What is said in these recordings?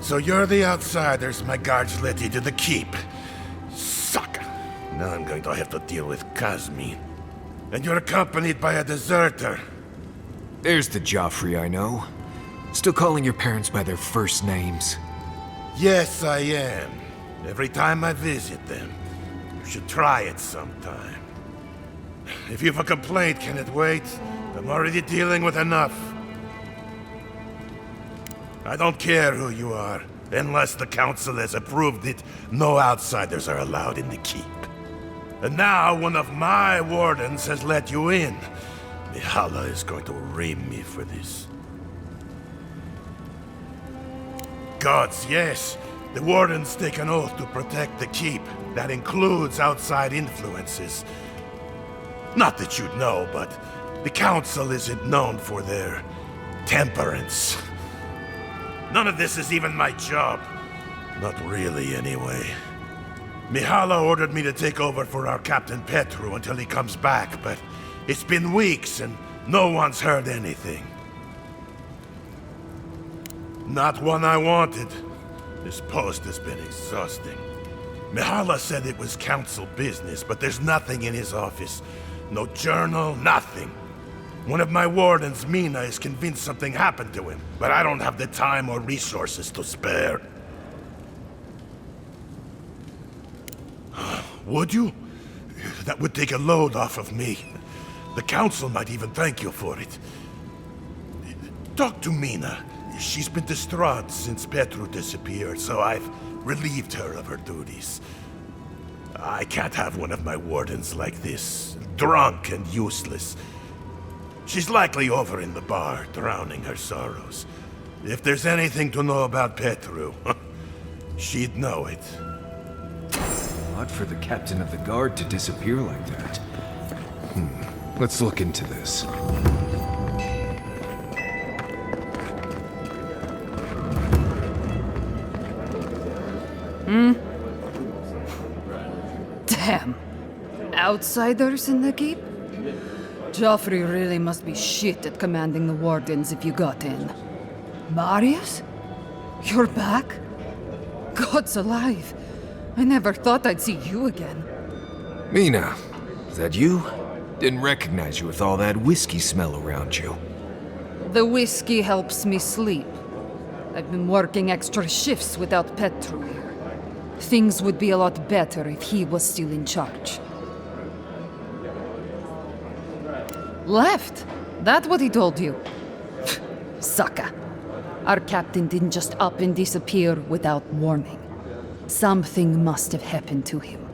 So you're the outsiders my guards let into the keep. Sucker. Now I'm going to have to deal with Kazmin. And you're accompanied by a deserter. There's the Joffrey I know. Still calling your parents by their first names. Yes, I am. Every time I visit them. You should try it sometime. If you've a complaint, can it wait? I'm already dealing with enough. I don't care who you are. Unless the council has approved it, no outsiders are allowed in the keep. And now one of my wardens has let you in. Mihala is going to ream me for this. Gods, yes. The wardens take an oath to protect the keep. That includes outside influences. Not that you'd know, but the council isn't known for their temperance. None of this is even my job. Not really, anyway. Mihala ordered me to take over for our Captain Petru until he comes back, but it's been weeks and no one's heard anything. Not one I wanted. This post has been exhausting. Mihala said it was council business, but there's nothing in his office. No journal, nothing. One of my wardens, Mina, is convinced something happened to him, but I don't have the time or resources to spare. Would you? That would take a load off of me. The council might even thank you for it. Talk to Mina. She's been distraught since Petru disappeared, so I've relieved her of her duties. I can't have one of my wardens like this, drunk and useless. She's likely over in the bar, drowning her sorrows. If there's anything to know about Petru, she'd know it. Odd for the captain of the guard to disappear like that. Let's look into this. Damn. Outsiders in the keep? Joffrey really must be shit at commanding the wardens if you got in. Marius? You're back? God's alive. I never thought I'd see you again. Mina, is that you? Didn't recognize you with all that whiskey smell around you. The whiskey helps me sleep. I've been working extra shifts without Petru here. Things would be a lot better if he was still in charge. Left? That what he told you? Sucker. Our captain didn't just up and disappear without warning. Something must have happened to him.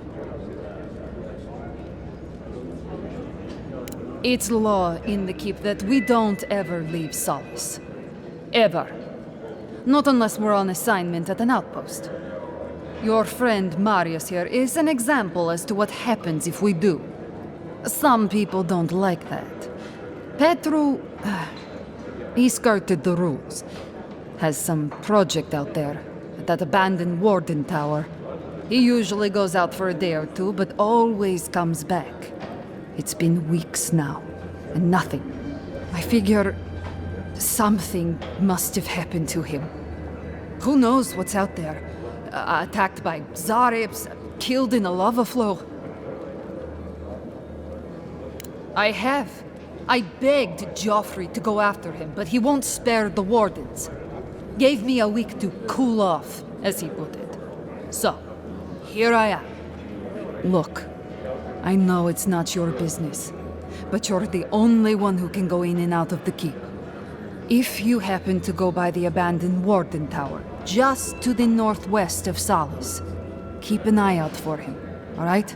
It's law in the keep that we don't ever leave Solace. Ever. Not unless we're on assignment at an outpost. Your friend Marius here is an example as to what happens if we do. Some people don't like that. Petru, he skirted the rules. Has some project out there, at that abandoned warden tower. He usually goes out for a day or two, but always comes back. It's been weeks now, and nothing. I figure something must have happened to him. Who knows what's out there? Attacked by Zarips, killed in a lava flow. I begged Joffrey to go after him, but he won't spare the wardens. Gave me a week to cool off, as he put it. So, here I am. Look, I know it's not your business, but you're the only one who can go in and out of the keep. If you happen to go by the abandoned warden tower, just to the northwest of Solace, keep an eye out for him, all right?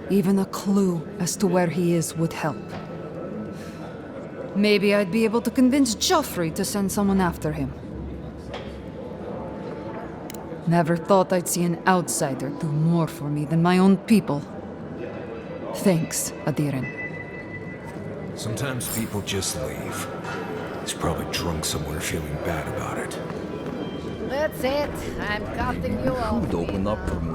Even a clue as to where he is would help. Maybe I'd be able to convince Joffrey to send someone after him. Never thought I'd see an outsider do more for me than my own people. Thanks, Adiren. Sometimes people just leave. He's probably drunk somewhere feeling bad about it. That's it. I'm cutting you off. Who'd open up for me?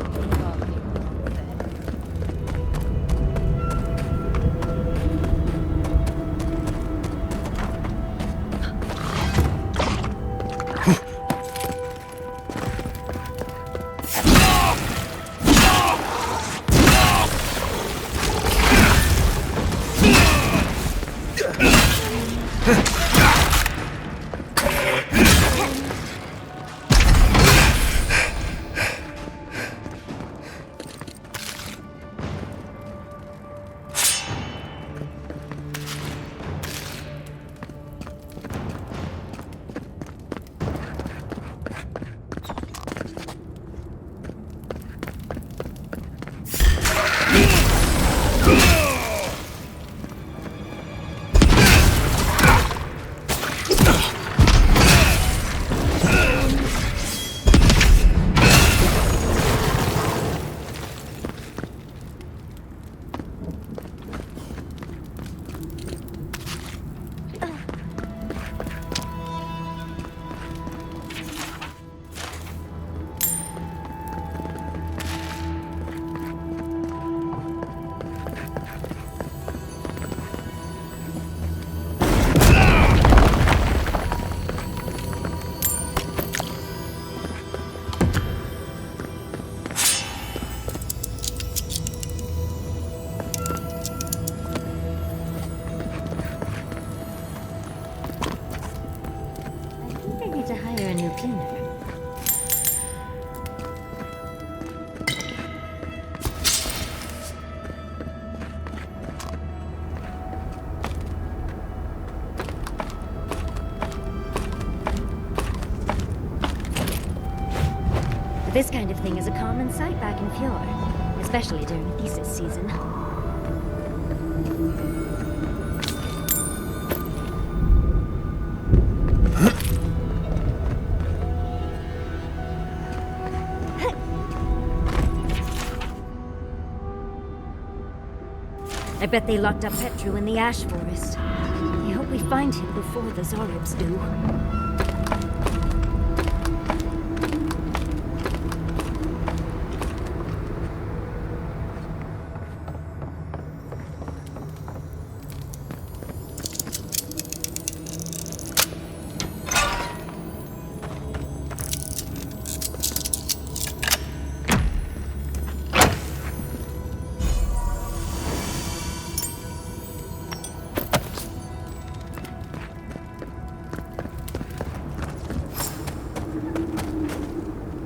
This kind of thing is a common sight back in Fjord, especially during thesis season. I bet they locked up Petru in the ash forest. I hope we find him before the Zaribs do.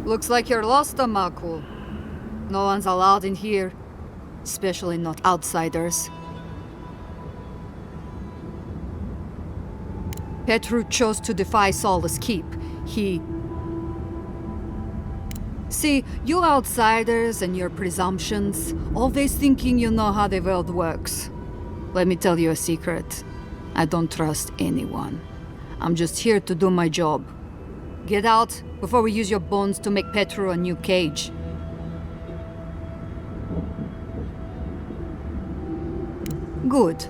Looks like you're lost, Amakul. No one's allowed in here, especially not outsiders. Petru chose to defy Solace Keep. See, you outsiders and your presumptions, always thinking you know how the world works. Let me tell you a secret. I don't trust anyone. I'm just here to do my job. Get out before we use your bones to make Petru a new cage. Good.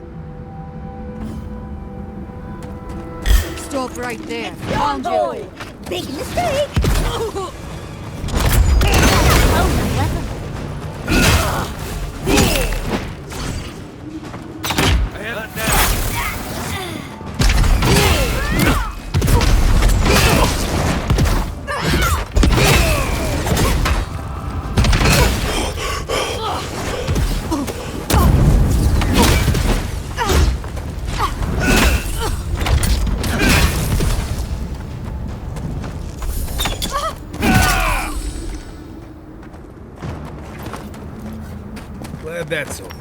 Stop right there. Found you. Big mistake! Oh, my weapon. I have it now. Glad that's over.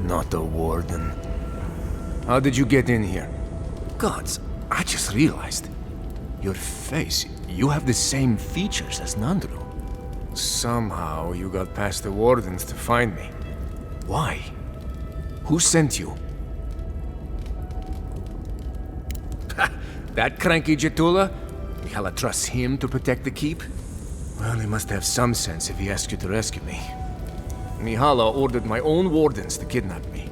Not a warden. How did you get in here? Gods, I just realized. Your face, you have the same features as Nandru. Somehow you got past the wardens to find me. Why? Who sent you? That cranky Jetula? Mihala trusts him to protect the keep? Well, he must have some sense if he asked you to rescue me. Mihala ordered my own wardens to kidnap me.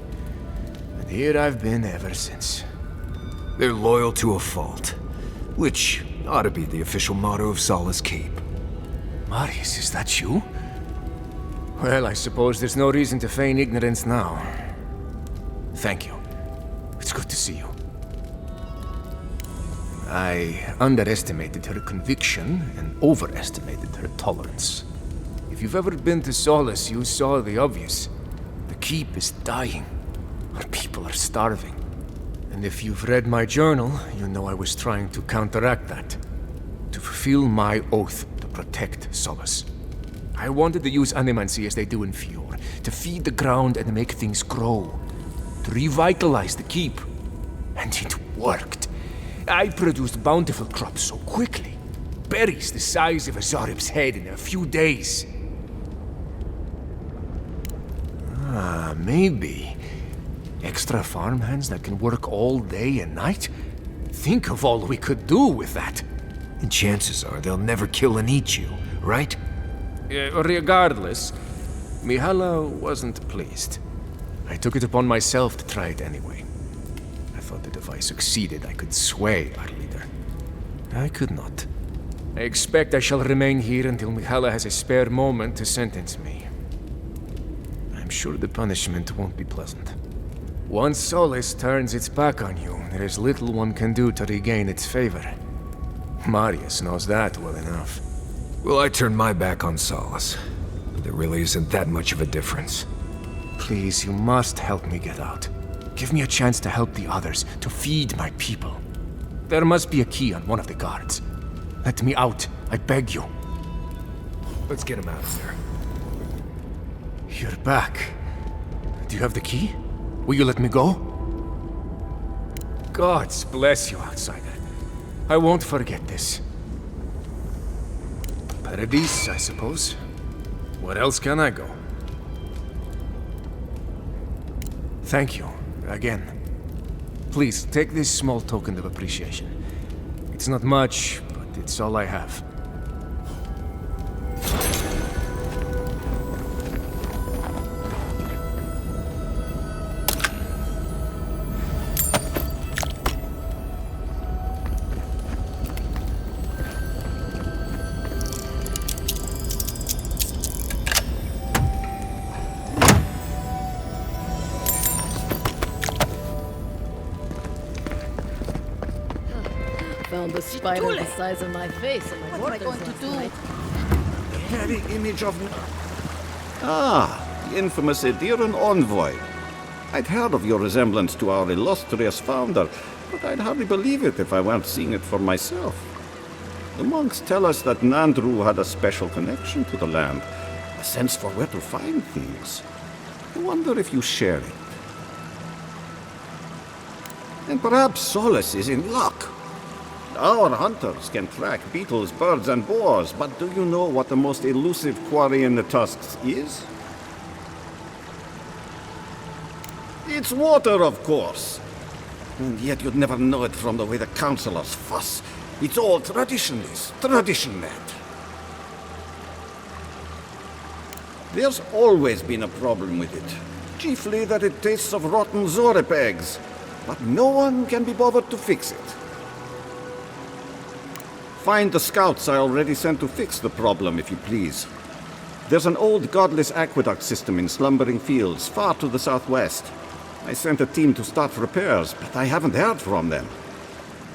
And here I've been ever since. They're loyal to a fault, which ought to be the official motto of Solace Keep. Marius, is that you? Well, I suppose there's no reason to feign ignorance now. Thank you. It's good to see you. I underestimated her conviction and overestimated her tolerance. If you've ever been to Solace, you saw the obvious. The keep is dying. Our people are starving. And if you've read my journal, you know I was trying to counteract that. To fulfill my oath to protect Solace. I wanted to use animancy as they do in Fjord, to feed the ground and make things grow. To revitalize the keep. And it worked. I produced bountiful crops so quickly. Berries the size of a Zarib's head in a few days. Maybe. Extra farmhands that can work all day and night? Think of all we could do with that. And chances are they'll never kill and eat you, right? Regardless, Mihala wasn't pleased. I took it upon myself to try it anyway. I thought that if I succeeded, I could sway our leader. I could not. I expect I shall remain here until Mihala has a spare moment to sentence me. I'm sure the punishment won't be pleasant. Once Solace turns its back on you, there is little one can do to regain its favor. Marius knows that well enough. Well, I turned my back on Solace. there really isn't that much of a difference. Please, you must help me get out. Give me a chance to help the others, to feed my people. There must be a key on one of the guards. Let me out, I beg you. Let's get him out of there. You're back. Do you have the key? Will you let me go? Gods bless you, outsider. I won't forget this. Paradise, I suppose. Where else can I go? Thank you, again. Please, take this small token of appreciation. It's not much, but it's all I have. Found a spider the size of my face. What am I going to do? Very image of... Ah, the infamous Ediran envoy. I'd heard of your resemblance to our illustrious founder, but I'd hardly believe it if I weren't seeing it for myself. The monks tell us that Nandru had a special connection to the land, a sense for where to find things. I wonder if you share it. And perhaps Solace is in luck. Our hunters can track beetles, birds, and boars, but do you know what the most elusive quarry in the tusks is? It's water, of course. And yet you'd never know it from the way the councillors fuss. It's all traditionalist, tradition-led. There's always been a problem with it. Chiefly that it tastes of rotten zorip eggs. But no one can be bothered to fix it. Find the scouts I already sent to fix the problem, if you please. There's an old Godless Aqueduct system in slumbering fields, far to the southwest. I sent a team to start repairs, but I haven't heard from them.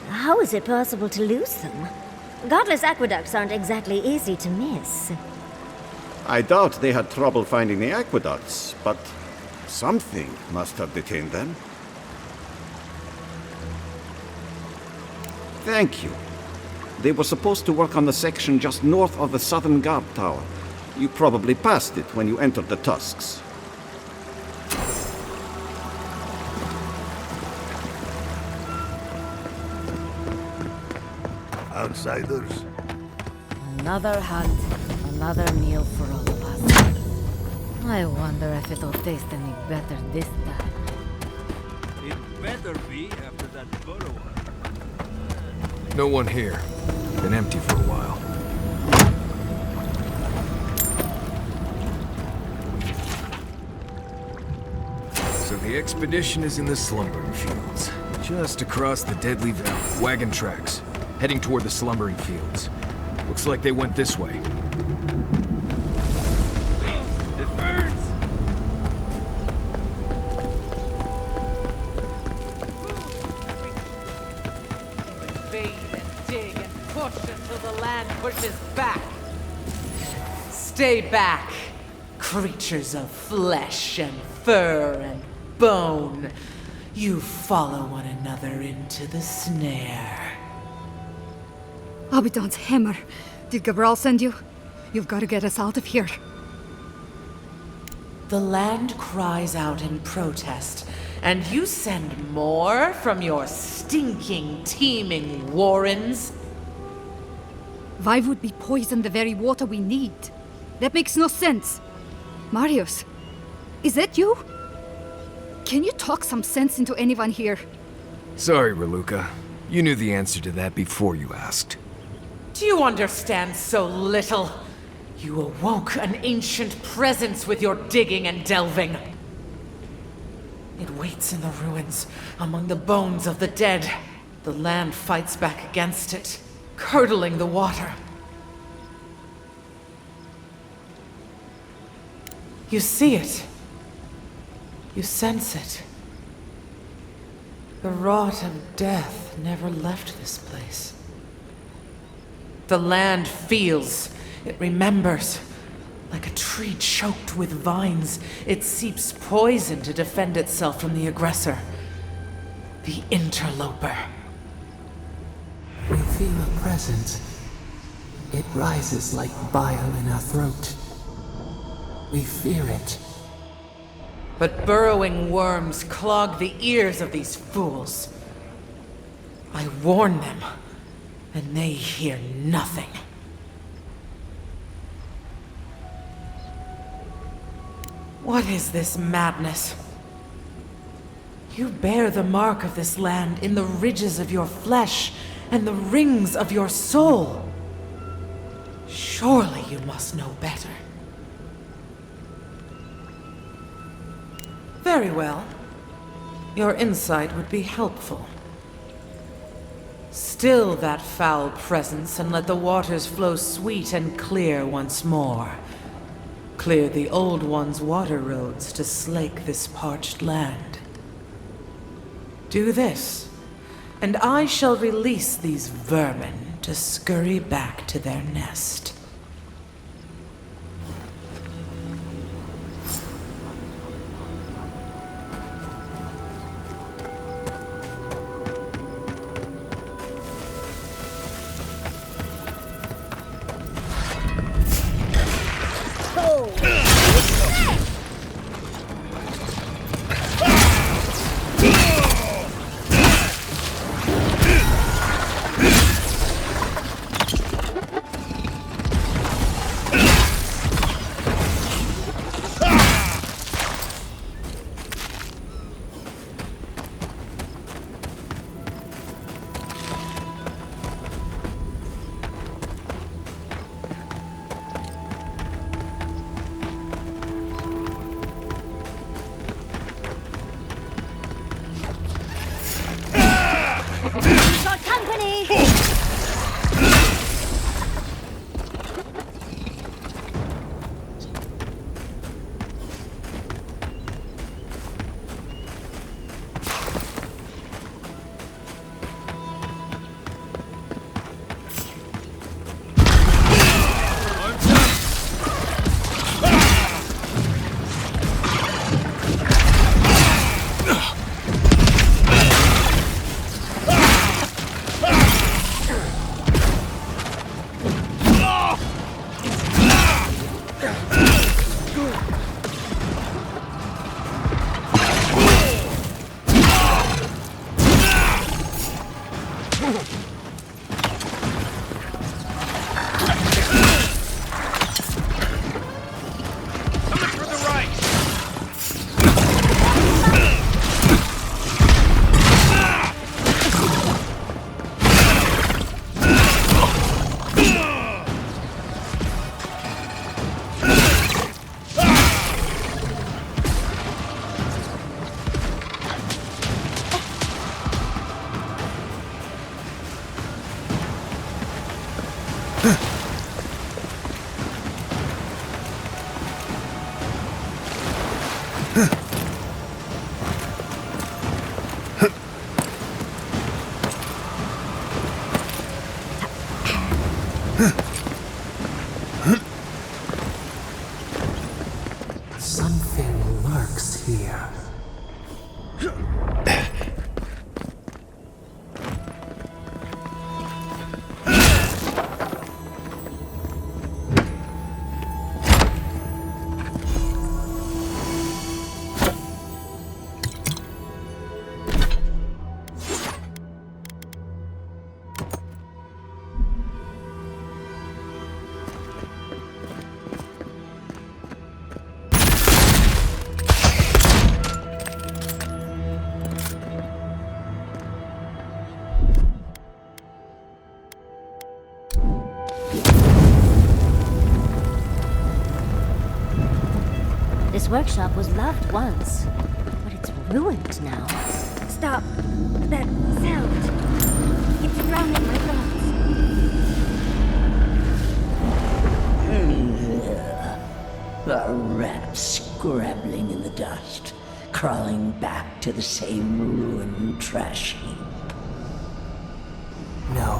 How is it possible to lose them? Godless aqueducts aren't exactly easy to miss. I doubt they had trouble finding the aqueducts, but something must have detained them. Thank you. They were supposed to work on the section just north of the southern guard tower. You probably passed it when you entered the tusks. Outsiders. Another hunt, another meal for all of us. I wonder if it'll taste any better this time. It better be after that photo one. No one here. Been empty for a while. So the expedition is in the slumbering fields. Just across the deadly valley. Wagon tracks. Heading toward the slumbering fields. Looks like they went this way. It burns! Invade and dig and push until the land pushes back. Stay back, creatures of flesh and fur and bone. You follow one another into the snare. Abaddon's hammer. Did Gabral send you? You've got to get us out of here. The land cries out in protest, and you send more from your stinking, teeming warrens? Why would we poison the very water we need? That makes no sense. Marius, is that you? Can you talk some sense into anyone here? Sorry, Raluca. You knew the answer to that before you asked. Do you understand so little? You awoke an ancient presence with your digging and delving. It waits in the ruins, among the bones of the dead. The land fights back against it, curdling the water. You see it. You sense it. The rot of death never left this place. The land feels, it remembers. Like a tree choked with vines, it seeps poison to defend itself from the aggressor. The interloper. We feel a presence. It rises like bile in our throat. We fear it. But burrowing worms clog the ears of these fools. I warn them, and they hear nothing. What is this madness? You bear the mark of this land in the ridges of your flesh and the rings of your soul. Surely you must know better. Very well. Your insight would be helpful. Still that foul presence and let the waters flow sweet and clear once more. Clear the old one's water roads to slake this parched land. Do this, and I shall release these vermin to scurry back to their nest. Something lurks here. This workshop was loved once, but it's ruined now. Stop. That sound. It's drowning my thoughts. A rat scrabbling in the dust, crawling back to the same ruined trash heap. No.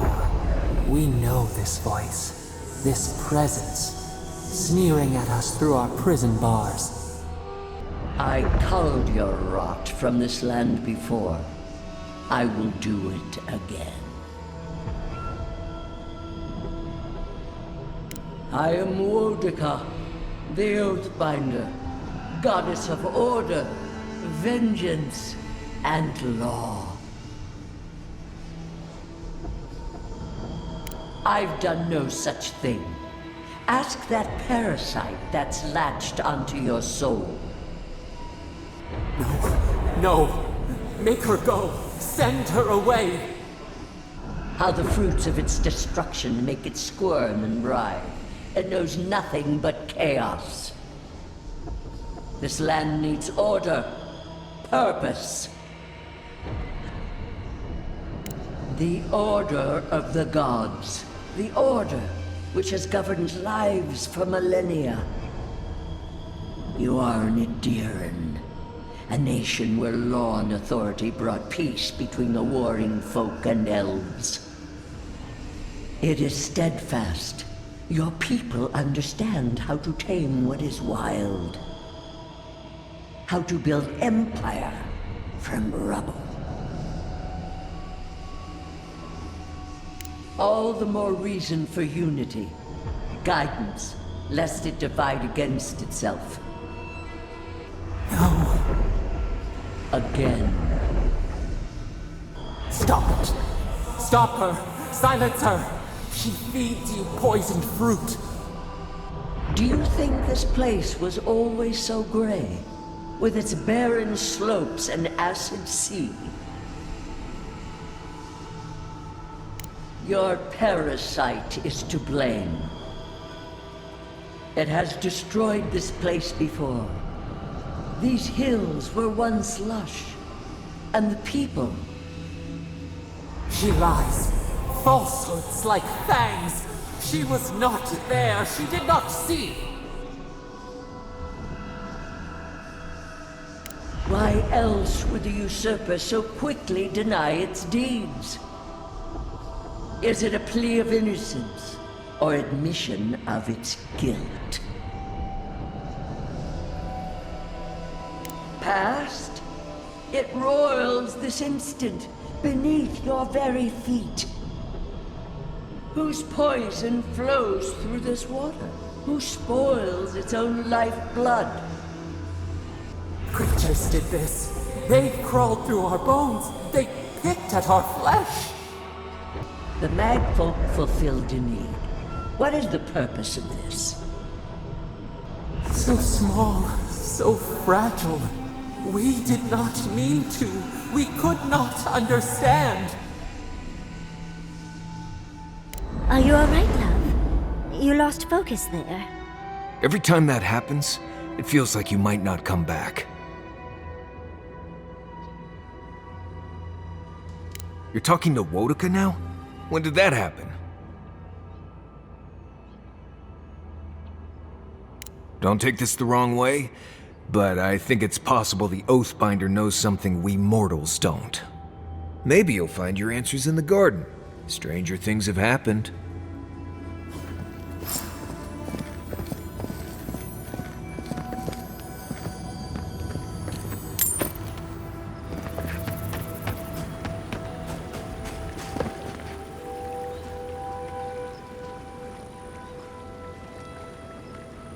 We know this voice. This presence. sneering at us through our prison bars. I culled your rot from this land before. I will do it again. I am Wodica, the Oathbinder, goddess of order, vengeance, and law. I've done no such thing. Ask that parasite that's latched onto your soul. No. Make her go. Send her away. How the fruits of its destruction make it squirm and writhe. It knows nothing but chaos. This land needs order, purpose. The order of the gods. The order which has governed lives for millennia. You are an Ediran, a nation where law and authority brought peace between the warring folk and elves. It is steadfast. Your people understand how to tame what is wild. How to build empire from rubble. All the more reason for unity, guidance, lest it divide against itself. No. Again. Stop it. Stop her. Silence her. She feeds you poisoned fruit. Do you think this place was always so gray? With its barren slopes and acid sea? Your parasite is to blame. It has destroyed this place before. These hills were once lush, and the people. She lies. Falsehoods like fangs. She was not there. She did not see. Why else would the usurper so quickly deny its deeds? Is it a plea of innocence, or admission of its guilt? Past? It roils this instant, beneath your very feet. Whose poison flows through this water? Who spoils its own lifeblood? Creatures did this. They crawled through our bones. They picked at our flesh. The Magfolk fulfilled a need. What is the purpose of this? So small, so fragile. We did not mean to. We could not understand. Are you alright, love? You lost focus there. Every time that happens, it feels like you might not come back. You're talking to Wodica now? When did that happen? Don't take this the wrong way, but I think it's possible the Oathbinder knows something we mortals don't. Maybe you'll find your answers in the garden. Stranger things have happened.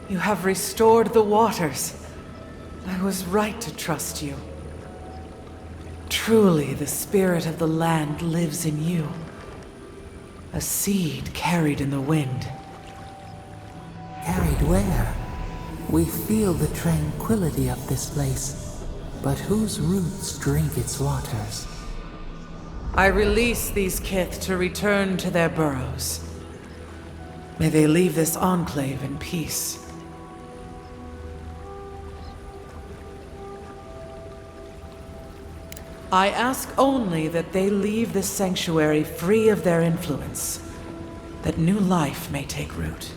You have restored the waters. I was right to trust you. Truly, the spirit of the land lives in you. A seed carried in the wind. Carried where? We feel the tranquility of this place, but whose roots drink its waters? I release these kith to return to their burrows. May they leave this enclave in peace. I ask only that they leave this sanctuary free of their influence, that new life may take root.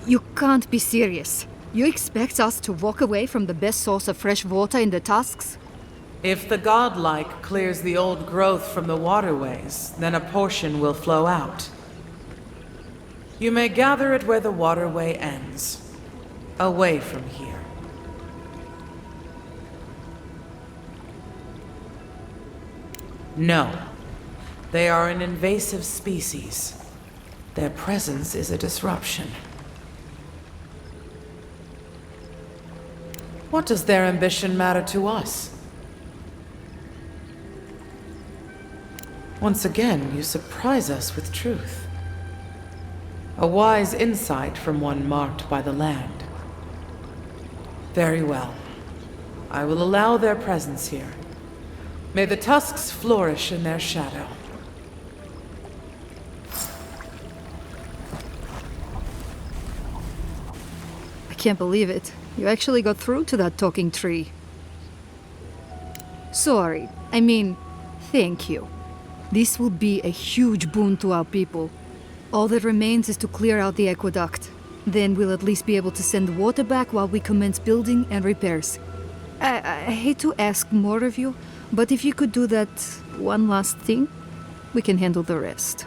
You can't be serious. You expect us to walk away from the best source of fresh water in the Tusks? If the godlike clears the old growth from the waterways, then a portion will flow out. You may gather it where the waterway ends, away from here. No, they are an invasive species. Their presence is a disruption. What does their ambition matter to us? Once again, you surprise us with truth. A wise insight from one marked by the land. Very well. I will allow their presence here. May the tusks flourish in their shadow. I can't believe it. You actually got through to that talking tree. Sorry, I mean, thank you. This will be a huge boon to our people. All that remains is to clear out the aqueduct. Then we'll at least be able to send water back while we commence building and repairs. I hate to ask more of you, but if you could do that one last thing, we can handle the rest.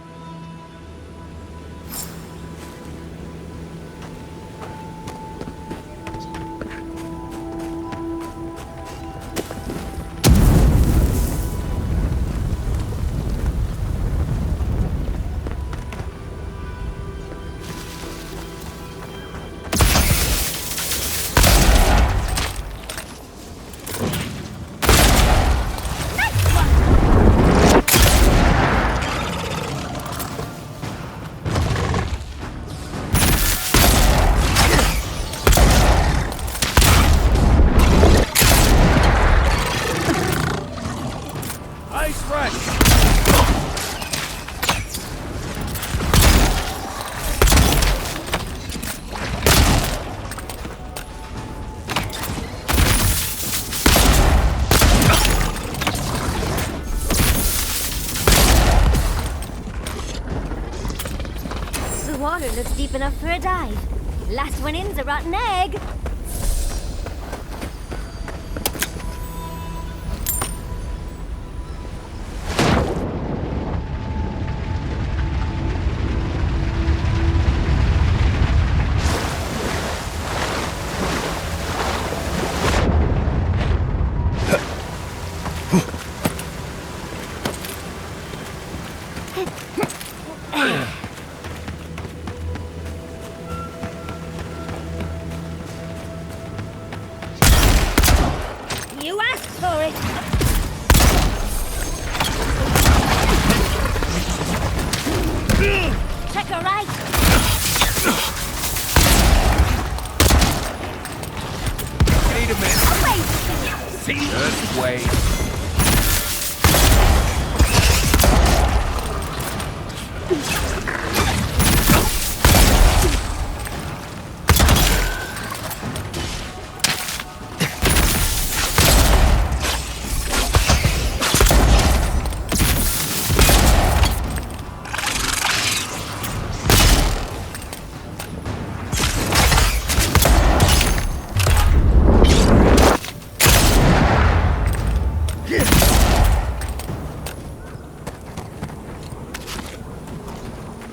Water looks deep enough for a dive. Last one in's a rotten egg.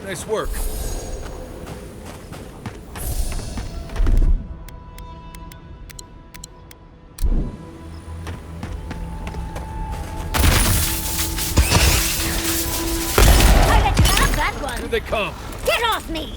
Nice work. I let you have that one. Here they come. Get off me!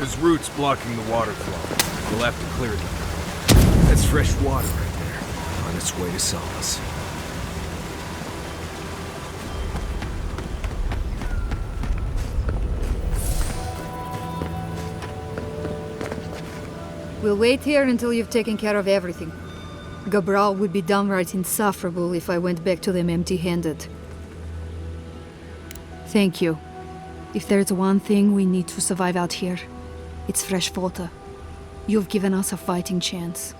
There's roots blocking the water flow. We'll have to clear them. That's fresh water right there, on its way to Solace. We'll wait here until you've taken care of everything. Gabral would be downright insufferable if I went back to them empty-handed. Thank you. If there's one thing we need to survive out here, it's fresh water. You've given us a fighting chance.